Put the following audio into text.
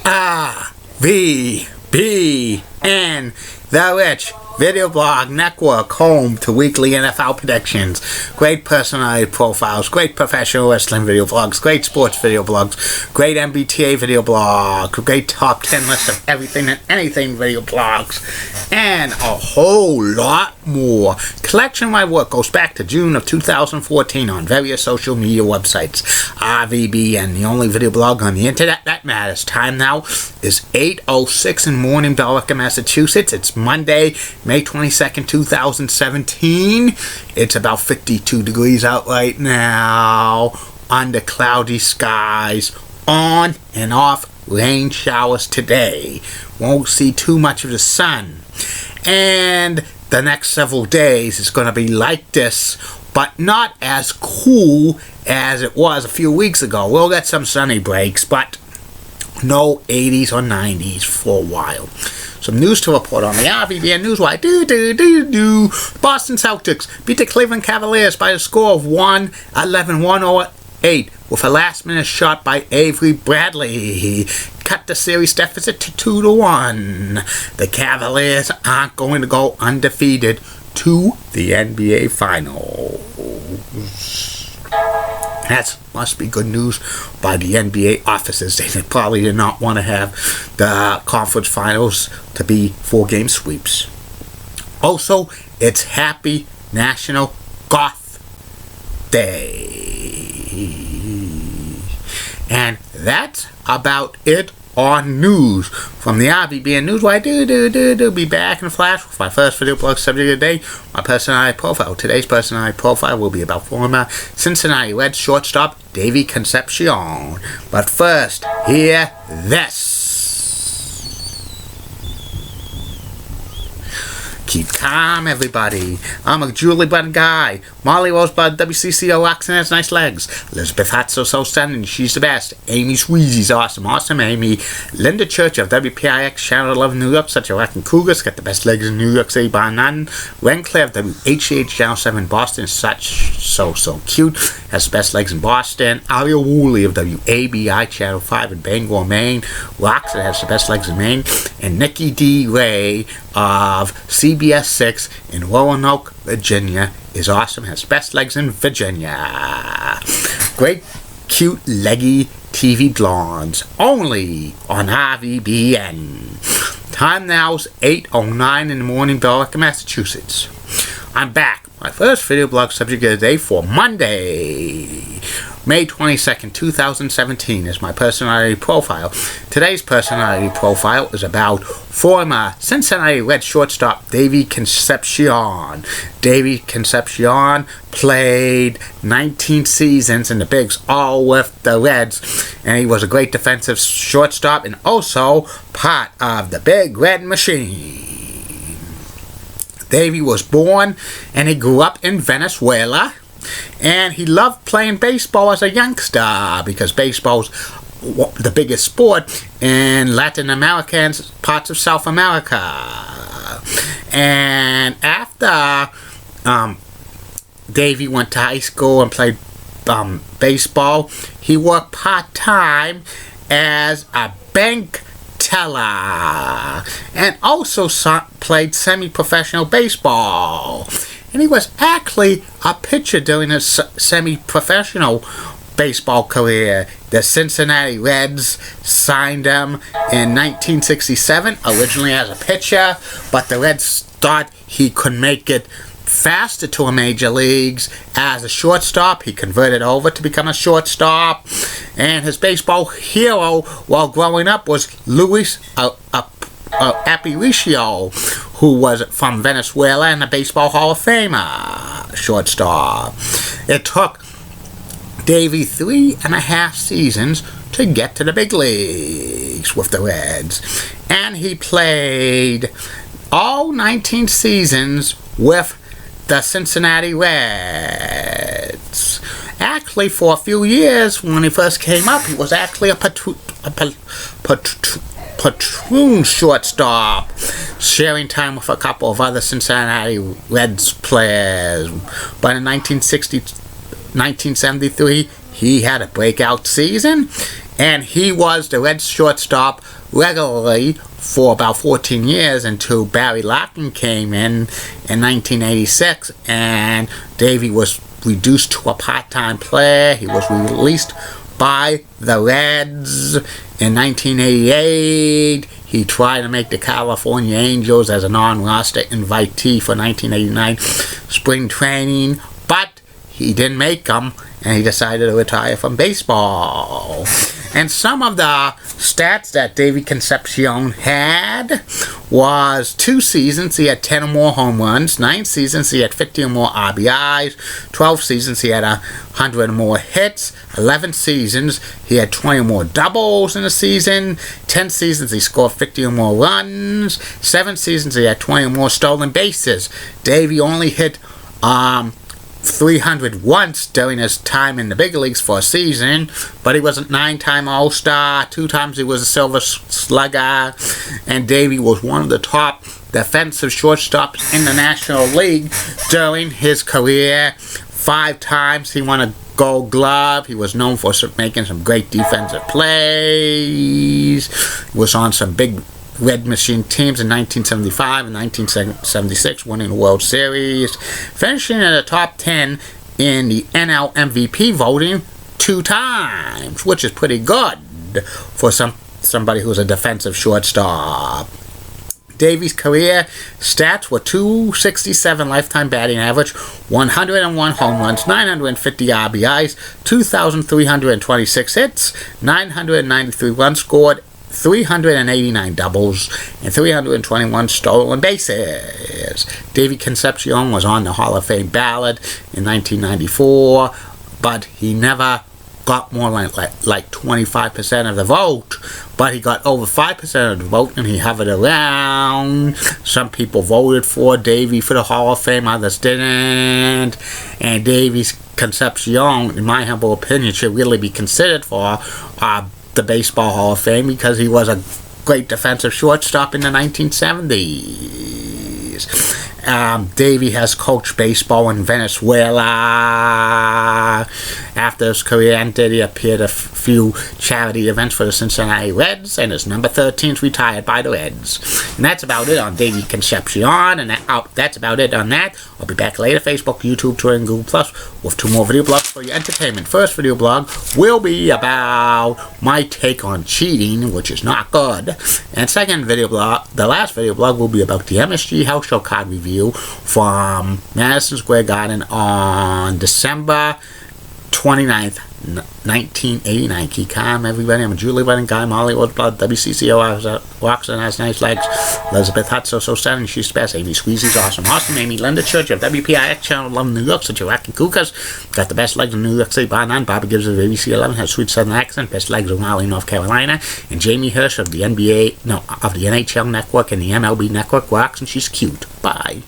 RVBN, the Rich Video Blog Network, home to weekly NFL predictions, great personality profiles, great professional wrestling video blogs, great sports video blogs, great MBTA video blog, great top 10 list of everything and anything video blogs, and a whole lot more. Collection of my work goes back to June of 2014 on various social media websites. RVBN, the only video blog on the internet that matters. Time now is 8:06 in the morning, Belleville, Massachusetts. It's Monday, May 22nd, 2017. It's about 52 degrees out right now, under cloudy skies, on and off rain showers today. Won't see too much of the sun. And the next several days is going to be like this, but not as cool as it was a few weeks ago. We'll get some sunny breaks, but no 80s or 90s for a while. Some news to report on the RVBN Newswire. Boston Celtics beat the Cleveland Cavaliers by a score of 108 with a last-minute shot by Avery Bradley. He cut the series deficit to 2-1. The Cavaliers aren't going to go undefeated to the NBA Finals. That must be good news by the NBA offices. They probably did not want to have the conference finals to be 4-game sweeps. Also, it's Happy National Goth Day. And that's about it on news from the RVBN Newswire. Be back in a flash with my first video blog subject of the day, my personality profile. Today's personality profile will be about former Cincinnati Reds shortstop Davey Concepcion. But first, hear this. Keep calm, everybody. I'm a Julie Button guy. Molly Rosebud, WCCO, Oxen has nice legs. Elizabeth Hatso, so stunning, she's the best. Amy Sweezy's awesome, awesome Amy. Linda Church of WPIX, Channel 11, New York, such a rockin' cougars, got the best legs in New York City, bar none. Ren Claire of WHH, Channel 7, Boston, such so cute, has the best legs in Boston. Alia Woolley of WABI, Channel 5 in Bangor, Maine, rocks, it has the best legs in Maine. And Nikki D. Ray of CBS 6 in Roanoke, Virginia, is awesome, has best legs in Virginia. Great, cute, leggy TV blondes, only on RVBN. Time now is 8:09 in the morning, Belleville, Massachusetts. I'm back. My first video blog subject of the day for Monday, May 22nd, 2017 is my personality profile. Today's personality profile is about former Cincinnati Reds shortstop Davey Concepcion. Davey Concepcion played 19 seasons in the bigs, all with the Reds, and he was a great defensive shortstop and also part of the Big Red Machine. Davey was born and he grew up in Venezuela, and he loved playing baseball as a youngster because baseball's the biggest sport in Latin America and parts of South America. And after Davey went to high school and played baseball, he worked part-time as a bank teller and also played semi-professional baseball. And he was actually a pitcher during his semi-professional baseball career. The Cincinnati Reds signed him in 1967, originally as a pitcher, but the Reds thought he could make it faster to a major leagues as a shortstop. He converted over to become a shortstop, and his baseball hero while growing up was Luis Aparicio, who was from Venezuela and a Baseball Hall of Famer shortstop. It took Davey 3.5 seasons to get to the big leagues with the Reds, and he played all 19 seasons with the Cincinnati Reds. Actually, for a few years, when he first came up, he was actually a platoon shortstop, sharing time with a couple of other Cincinnati Reds players. But in 1973, he had a breakout season, And he was the Reds shortstop regularly for about 14 years until Barry Larkin came in 1986, and Davey was reduced to a part-time player. He was released by the Reds in 1988. He tried to make the California Angels as a non-roster invitee for 1989 spring training, but he didn't make them, and he decided to retire from baseball. And some of the stats that Davey Concepcion had was 2 seasons he had 10 or more home runs, 9 seasons he had 50 or more RBIs, 12 seasons he had 100 or more hits, 11 seasons he had 20 or more doubles in a season, 10 seasons he scored 50 or more runs, 7 seasons he had 20 or more stolen bases. Davey only hit 300 once during his time in the big leagues for a season, but he was a 9-time All-Star, 2 times he was a Silver Slugger, and Davey was one of the top defensive shortstops in the National League during his career. 5 times he won a Gold Glove. He was known for making some great defensive plays. He was on some big Red Machine teams in 1975 and 1976, winning the World Series, finishing in the top 10 in the NL MVP voting 2 times, which is pretty good for somebody who's a defensive shortstop. Davey's career stats were 267 lifetime batting average, 101 home runs, 950 RBIs, 2,326 hits, 993 runs scored, 389 doubles, and 321 stolen bases. Davey Concepcion was on the Hall of Fame ballot in 1994, but he never got more like 25% of the vote, but he got over 5% of the vote, and he hovered around. Some people voted for Davey for the Hall of Fame, others didn't, and Davey Concepcion, in my humble opinion, should really be considered for the Baseball Hall of Fame because he was a great defensive shortstop in the 1970s. Davey has coached baseball in Venezuela. After his career ended, he appeared at a few charity events for the Cincinnati Reds, and is number 13 retired by the Reds. And that's about it on Davey Concepcion, and that's about it on that. I'll be back later, Facebook, YouTube, Twitter, and Google Plus, with 2 more video blogs for your entertainment. First video blog will be about my take on cheating, which is not good. And second video blog, the last video blog, will be about the MSG House Show card review from Madison Square Garden on December 29th, 1989. Keep calm, everybody. I'm a Julie Budding guy. Molly Roseblood, WCCO walks and has nice legs. Elizabeth Hutt, so stunning, she's the best. Amy Squeezy's awesome. Amy Linda Church of WPIX channel, love New York, such a wacky Kukas. Got the best legs in New York City, bar none. Bobby gives her the ABC 11, has a sweet southern accent, best legs in Raleigh, North Carolina. And Jamie Hirsch of the NHL Network and the MLB Network rocks, and she's cute. Bye.